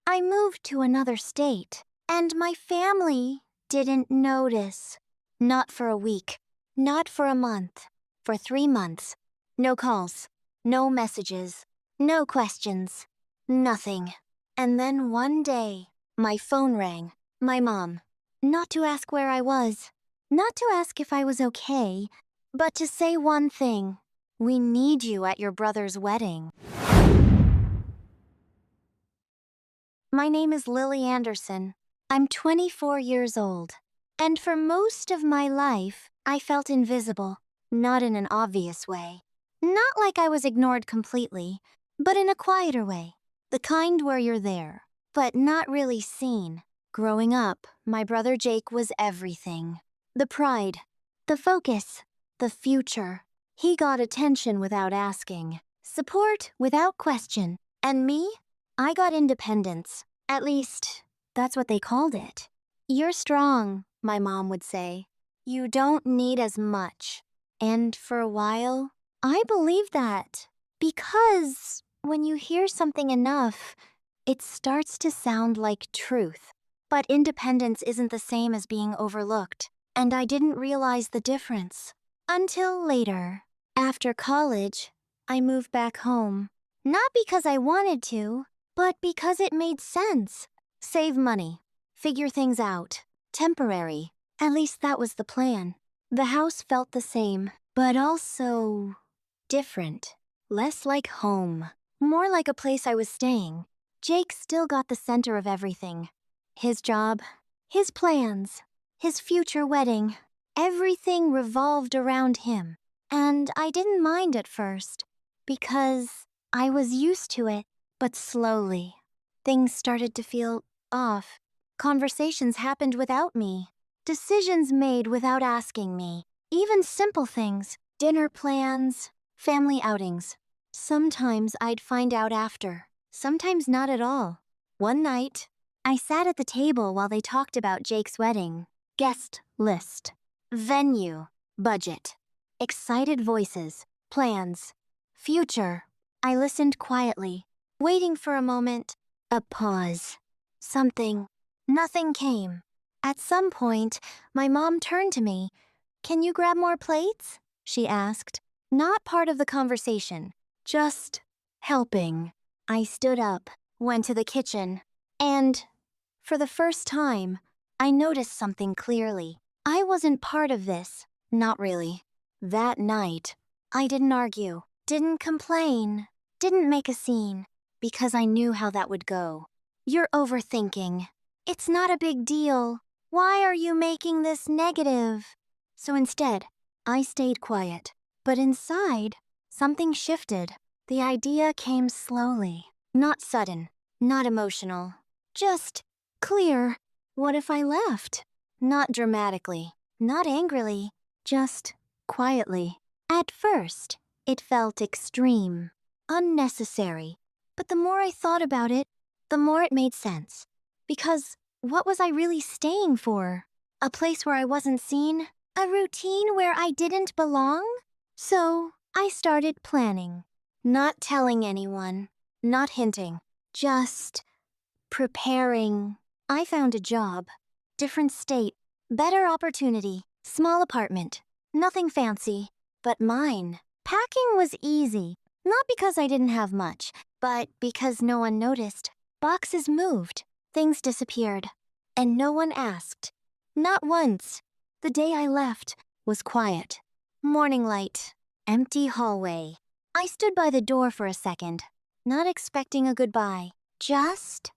I moved to another state, and my family didn't notice. Not for a week, not for a month, for 3 months. No calls, no messages, no questions, nothing. And then one day, my phone rang. My mom. Not to ask where I was, not to ask if I was okay, but to say one thing. We need you at your brother's wedding. My name is Lily Anderson. I'm 24 years old. And for most of my life, I felt invisible, not in an obvious way. Not like I was ignored completely, but in a quieter way. The kind where you're there, but not really seen. Growing up, my brother Jake was everything. The pride, the focus, the future. He got attention without asking, support without question. And me? I got independence. At least, that's what they called it. You're strong, my mom would say. You don't need as much. And for a while, I believed that. Because when you hear something enough, it starts to sound like truth. But independence isn't the same as being overlooked. And I didn't realize the difference. Until later. After college, I moved back home. Not because I wanted to, but because it made sense. Save money. Figure things out. Temporary. At least that was the plan. The house felt the same, but also different. Less like home. More like a place I was staying. Jake still got the center of everything. His job, his plans, his future wedding. Everything revolved around him. And I didn't mind at first, because I was used to it. But slowly, things started to feel off. Conversations happened without me. Decisions made without asking me. Even simple things, dinner plans, family outings. Sometimes I'd find out after, sometimes not at all. One night, I sat at the table while they talked about Jake's wedding. Guest list, venue, budget, excited voices, plans, future. I listened quietly, waiting for a moment, a pause. Something. Nothing came. At some point, my mom turned to me. "Can you grab more plates?" she asked. Not part of the conversation, just helping. I stood up, went to the kitchen, and for the first time, I noticed something clearly. I wasn't part of this, not really. That night, I didn't argue, didn't complain, didn't make a scene, because I knew how that would go. You're overthinking. It's not a big deal. Why are you making this negative? So instead, I stayed quiet. But inside, something shifted. The idea came slowly. Not sudden, not emotional. Just clear. What if I left? Not dramatically, not angrily, just quietly. At first, it felt extreme, unnecessary. But the more I thought about it, the more it made sense. Because what was I really staying for? A place where I wasn't seen? A routine where I didn't belong? So I started planning. Not telling anyone, not hinting, just preparing. I found a job. Different state, better opportunity, small apartment. Nothing fancy, but mine. Packing was easy, not because I didn't have much, but because no one noticed. Boxes moved, things disappeared, and no one asked. Not once. The day I left was quiet. Morning light, empty hallway. I stood by the door for a second, not expecting a goodbye, just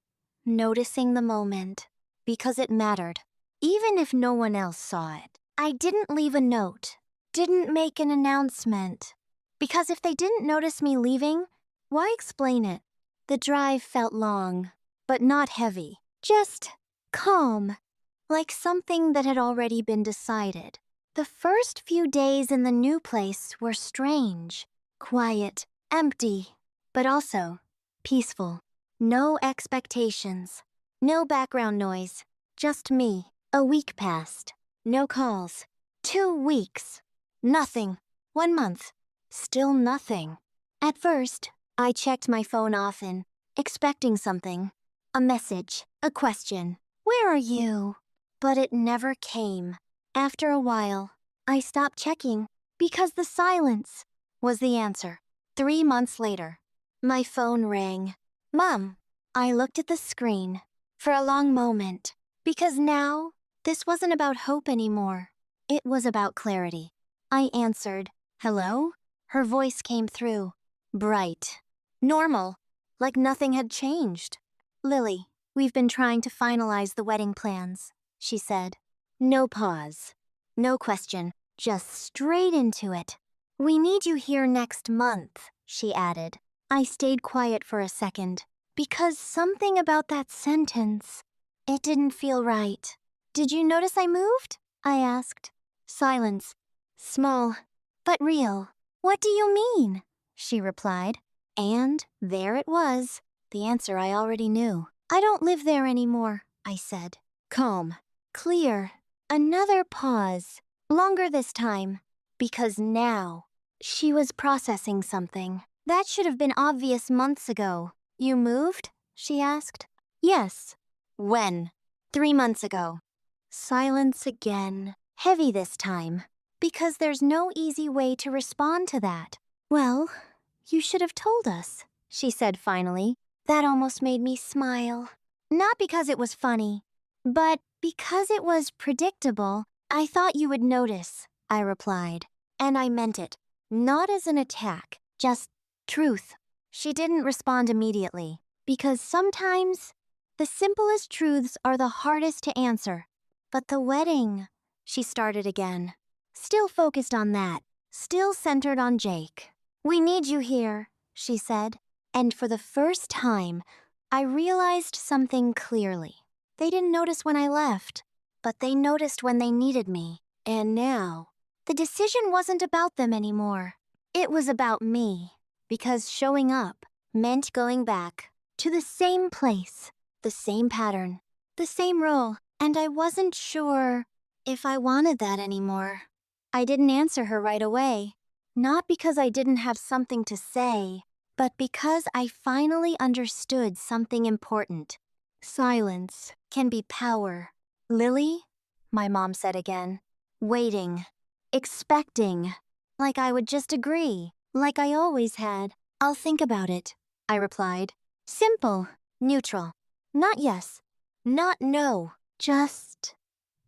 noticing the moment, because it mattered, even if no one else saw it. I didn't leave a note, didn't make an announcement, because if they didn't notice me leaving, why explain it? The drive felt long, but not heavy, just calm, like something that had already been decided. The first few days in the new place were strange, quiet, empty, but also peaceful. No expectations, no background noise, just me. A week passed, no calls. 2 weeks, nothing. 1 month, still nothing. At first, I checked my phone often, expecting something. A message, a question. Where are you? But it never came. After a while, I stopped checking because the silence was the answer. 3 months later, my phone rang. Mom, I looked at the screen for a long moment because now this wasn't about hope anymore. It was about clarity. I answered, "Hello?" Her voice came through, bright, normal, like nothing had changed. "Lily, we've been trying to finalize the wedding plans," she said. No pause, no question, just straight into it. "We need you here next month," she added. I stayed quiet for a second, because something about that sentence, it didn't feel right. "Did you notice I moved?" I asked. Silence. Small, but real. "What do you mean?" she replied. And there it was, the answer I already knew. "I don't live there anymore," I said. Calm, clear. Another pause, longer this time, because now she was processing something. "That should have been obvious months ago." "You moved?" she asked. "Yes." "When?" "3 months ago." Silence again, heavy this time, because there's no easy way to respond to that. "Well, you should have told us," she said finally. That almost made me smile. Not because it was funny, but because it was predictable. "I thought you would notice," I replied. And I meant it, not as an attack, just truth. She didn't respond immediately, because sometimes the simplest truths are the hardest to answer. "But the wedding," she started again. Still focused on that, still centered on Jake. "We need you here," she said. And for the first time, I realized something clearly. They didn't notice when I left, but they noticed when they needed me. And now, the decision wasn't about them anymore. It was about me, because showing up meant going back to the same place, the same pattern, the same role, and I wasn't sure if I wanted that anymore. I didn't answer her right away, not because I didn't have something to say, but because I finally understood something important. Silence can be power. "Lily," my mom said again, waiting, expecting, like I would just agree, like I always had. "I'll think about it," I replied. Simple, neutral. Not yes, not no, just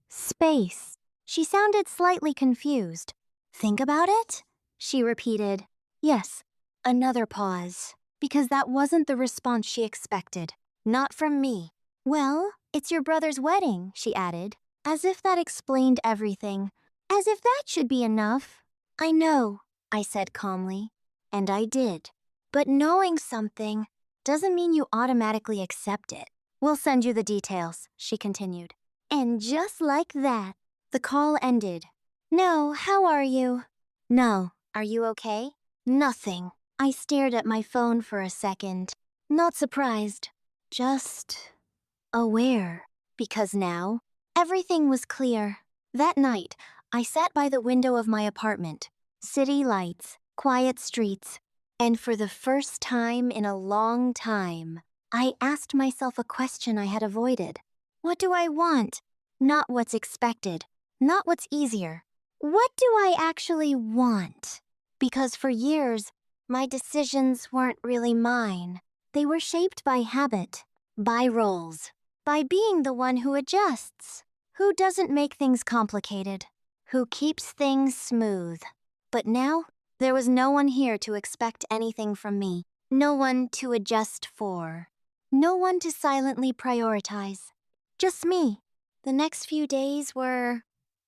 space. She sounded slightly confused. "Think about it?" she repeated. Yes. Another pause, because that wasn't the response she expected. Not from me. "Well, it's your brother's wedding," she added, as if that explained everything. As if that should be enough. "I know," I said calmly. And I did. But knowing something doesn't mean you automatically accept it. "We'll send you the details," she continued. And just like that, the call ended. "No, how are you?" "No, are you okay?" Nothing. I stared at my phone for a second. Not surprised, just aware. Because now, everything was clear. That night, I sat by the window of my apartment. City lights, quiet streets. And for the first time in a long time, I asked myself a question I had avoided. What do I want? Not what's expected. Not what's easier. What do I actually want? Because for years, my decisions weren't really mine. They were shaped by habit, by roles, by being the one who adjusts, who doesn't make things complicated, who keeps things smooth. But now, there was no one here to expect anything from me, no one to adjust for, no one to silently prioritize. Just me. The next few days were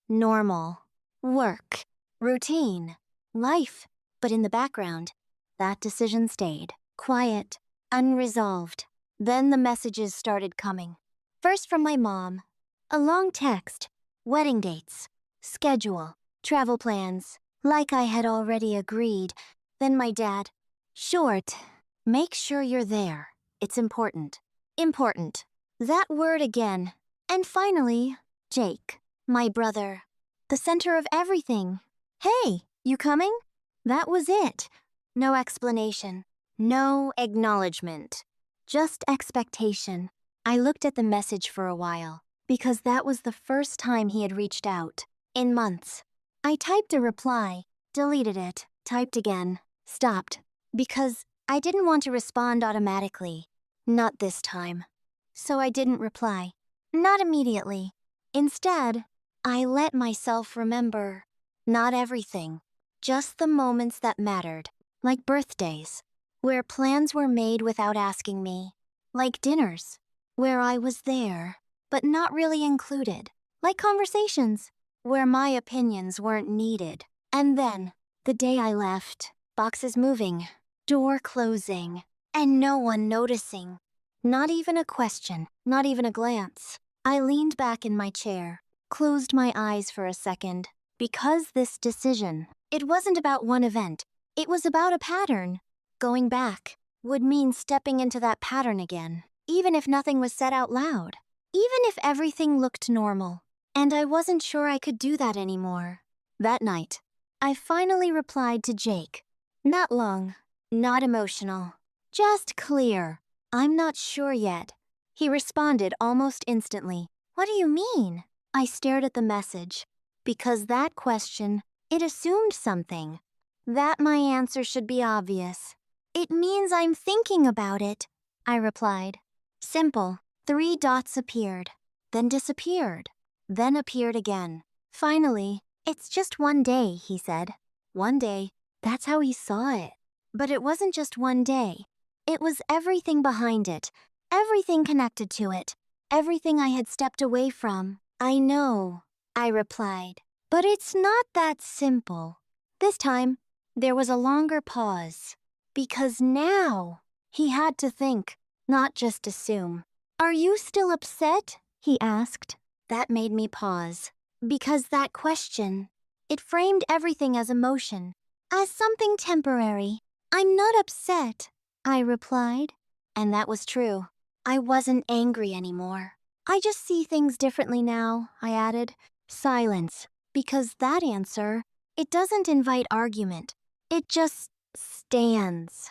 normal. Work, routine, life. But in the background, that decision stayed. Quiet, unresolved. Then the messages started coming. First from my mom. A long text. Wedding dates. Schedule. Travel plans. Like I had already agreed. Then my dad. Short. Make sure you're there. It's important. Important. That word again. And finally, Jake. My brother. The center of everything. "Hey, you coming?" That was it. No explanation. No acknowledgement. Just expectation. I looked at the message for a while, because that was the first time he had reached out. In months. I typed a reply, deleted it, typed again, stopped, because I didn't want to respond automatically. Not this time. So I didn't reply. Not immediately. Instead, I let myself remember. Not everything. Just the moments that mattered. Like birthdays, where plans were made without asking me. Like dinners, where I was there, but not really included. Like conversations, where my opinions weren't needed. And then, the day I left, boxes moving, door closing, and no one noticing. Not even a question, not even a glance. I leaned back in my chair, closed my eyes for a second, because this decision, it wasn't about one event, it was about a pattern. Going back would mean stepping into that pattern again, even if nothing was said out loud, even if everything looked normal. And I wasn't sure I could do that anymore. That night, I finally replied to Jake. Not long, not emotional, just clear. I'm not sure yet. He responded almost instantly. What do you mean? I stared at the message. Because that question, it assumed something. That my answer should be obvious. It means I'm thinking about it, I replied. Simple. 3 dots appeared, then disappeared. Then appeared again. Finally, it's just one day, he said. One day, that's how he saw it. But it wasn't just one day. It was everything behind it, everything connected to it, everything I had stepped away from. I know, I replied, but it's not that simple. This time, there was a longer pause. Because now, he had to think, not just assume. Are you still upset? He asked. That made me pause. Because that question, it framed everything as emotion, as something temporary. I'm not upset, I replied. And that was true. I wasn't angry anymore. I just see things differently now, I added. Silence. Because that answer, it doesn't invite argument. It just stands.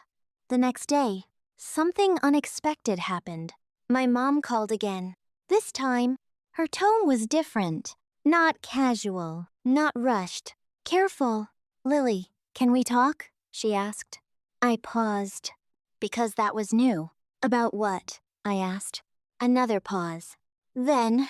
The next day, something unexpected happened. My mom called again. This time, her tone was different. Not casual, not rushed. Careful. Lily, can we talk? She asked. I paused. Because that was new. About what? I asked. Another pause. Then,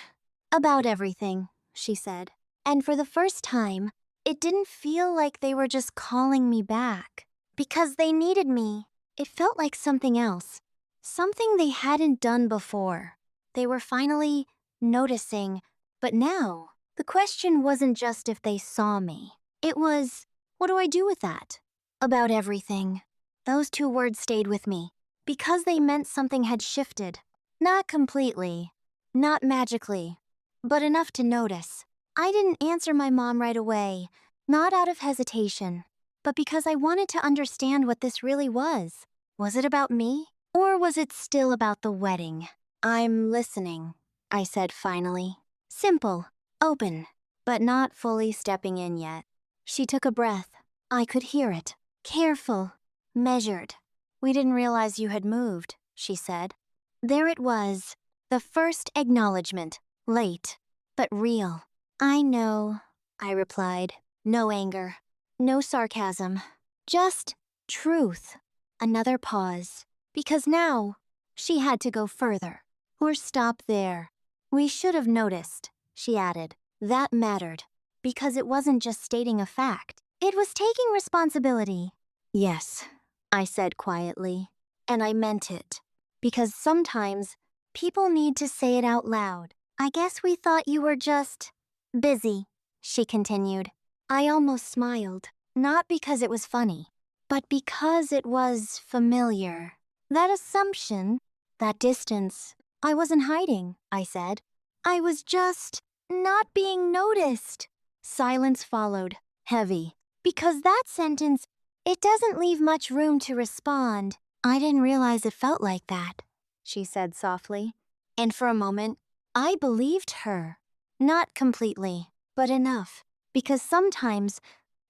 about everything, she said. And for the first time, it didn't feel like they were just calling me back. Because they needed me. It felt like something else. Something they hadn't done before. They were finally noticing. But now, the question wasn't just if they saw me. It was, what do I do with that? About everything. Those 2 words stayed with me. Because they meant something had shifted. Not completely. Not magically. But enough to notice. I didn't answer my mom right away. Not out of hesitation. But because I wanted to understand what this really was. Was it about me? Or was it still about the wedding? I'm listening, I said finally. Simple, open, but not fully stepping in yet. She took a breath. I could hear it. Careful, measured. We didn't realize you had moved, she said. There it was, the first acknowledgement, late, but real. I know, I replied. No anger, no sarcasm, just truth. Another pause. Because now, she had to go further, or stop there. We should have noticed, she added. That mattered, because it wasn't just stating a fact. It was taking responsibility. Yes, I said quietly, and I meant it. Because sometimes, people need to say it out loud. I guess we thought you were just busy, she continued. I almost smiled, not because it was funny, but because it was familiar. That assumption, that distance, I wasn't hiding, I said. I was just not being noticed. Silence followed, heavy, because that sentence, it doesn't leave much room to respond. I didn't realize it felt like that, she said softly. And for a moment, I believed her. Not completely, but enough. Because sometimes,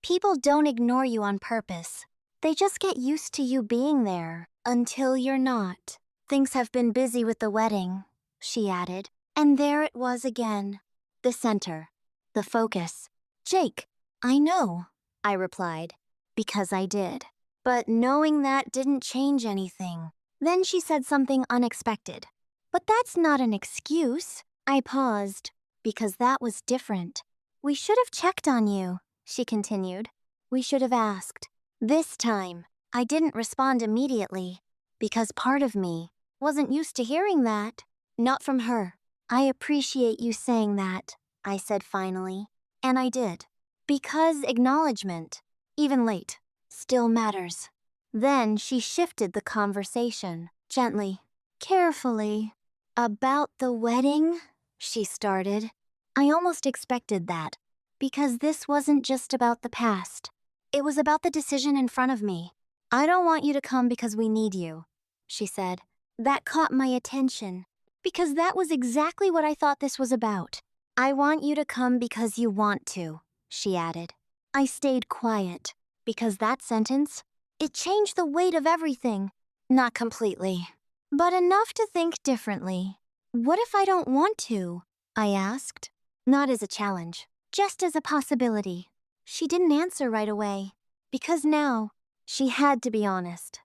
people don't ignore you on purpose. They just get used to you being there, until you're not. Things have been busy with the wedding, she added. And there it was again. The center. The focus. Jake, I know, I replied. Because I did. But knowing that didn't change anything. Then she said something unexpected. But that's not an excuse. I paused, because that was different. We should have checked on you, she continued. We should have asked. This time, I didn't respond immediately, because part of me wasn't used to hearing that. Not from her. I appreciate you saying that, I said finally. And I did. Because acknowledgement, even late, still matters. Then she shifted the conversation, gently, carefully. About the wedding, she started. I almost expected that, because this wasn't just about the past. It was about the decision in front of me. I don't want you to come because we need you, she said. That caught my attention, because that was exactly what I thought this was about. I want you to come because you want to, she added. I stayed quiet, because that sentence, it changed the weight of everything. Not completely, but enough to think differently. What if I don't want to? I asked. Not as a challenge, just as a possibility. She didn't answer right away, because now she had to be honest.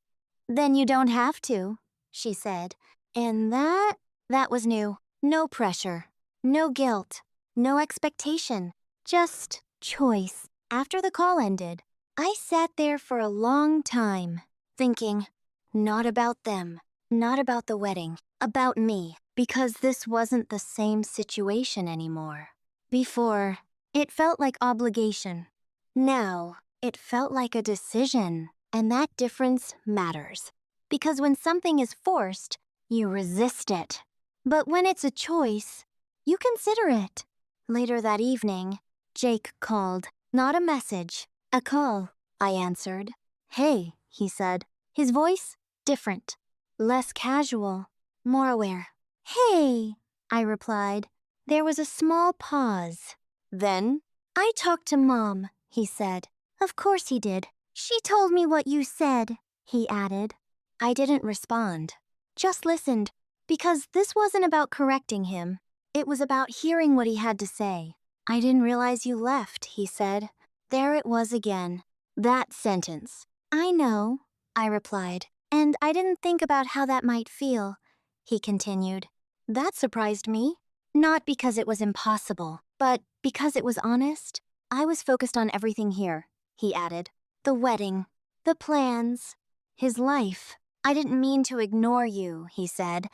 Then you don't have to, she said. And that was new. No pressure, no guilt, no expectation, just choice. After the call ended, I sat there for a long time, thinking, not about them, not about the wedding, about me, because this wasn't the same situation anymore. Before, it felt like obligation. Now, it felt like a decision, and that difference matters. Because when something is forced, you resist it. But when it's a choice, you consider it. Later that evening, Jake called. Not a message, a call, I answered. Hey, he said. His voice, different. Less casual, more aware. Hey, I replied. There was a small pause. Then, I talked to Mom, he said. Of course he did. She told me what you said, he added. I didn't respond, just listened, because this wasn't about correcting him. It was about hearing what he had to say. I didn't realize you left, he said. There it was again. That sentence. I know, I replied, and I didn't think about how that might feel, he continued. That surprised me. Not because it was impossible, but because it was honest. I was focused on everything here, he added. The wedding, the plans, his life. I didn't mean to ignore you, he said.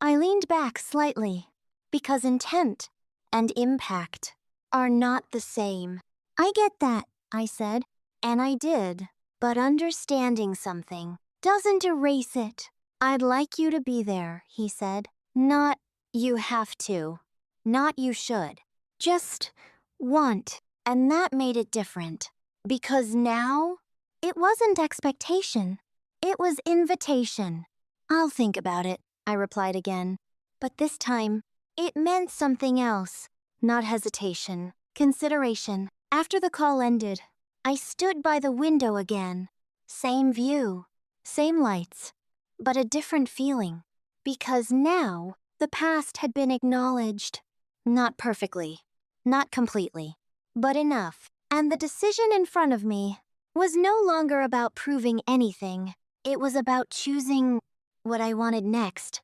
I leaned back slightly, because intent and impact are not the same. I get that, I said, and I did. But understanding something doesn't erase it. I'd like you to be there, he said. Not you have to. Not you should. Just want. And that made it different. Because now, it wasn't expectation. It was invitation. I'll think about it, I replied again. But this time, it meant something else. Not hesitation, consideration. After the call ended, I stood by the window again. Same view, same lights, but a different feeling. Because now, the past had been acknowledged. Not perfectly, not completely, but enough. And the decision in front of me was no longer about proving anything. It was about choosing what I wanted next.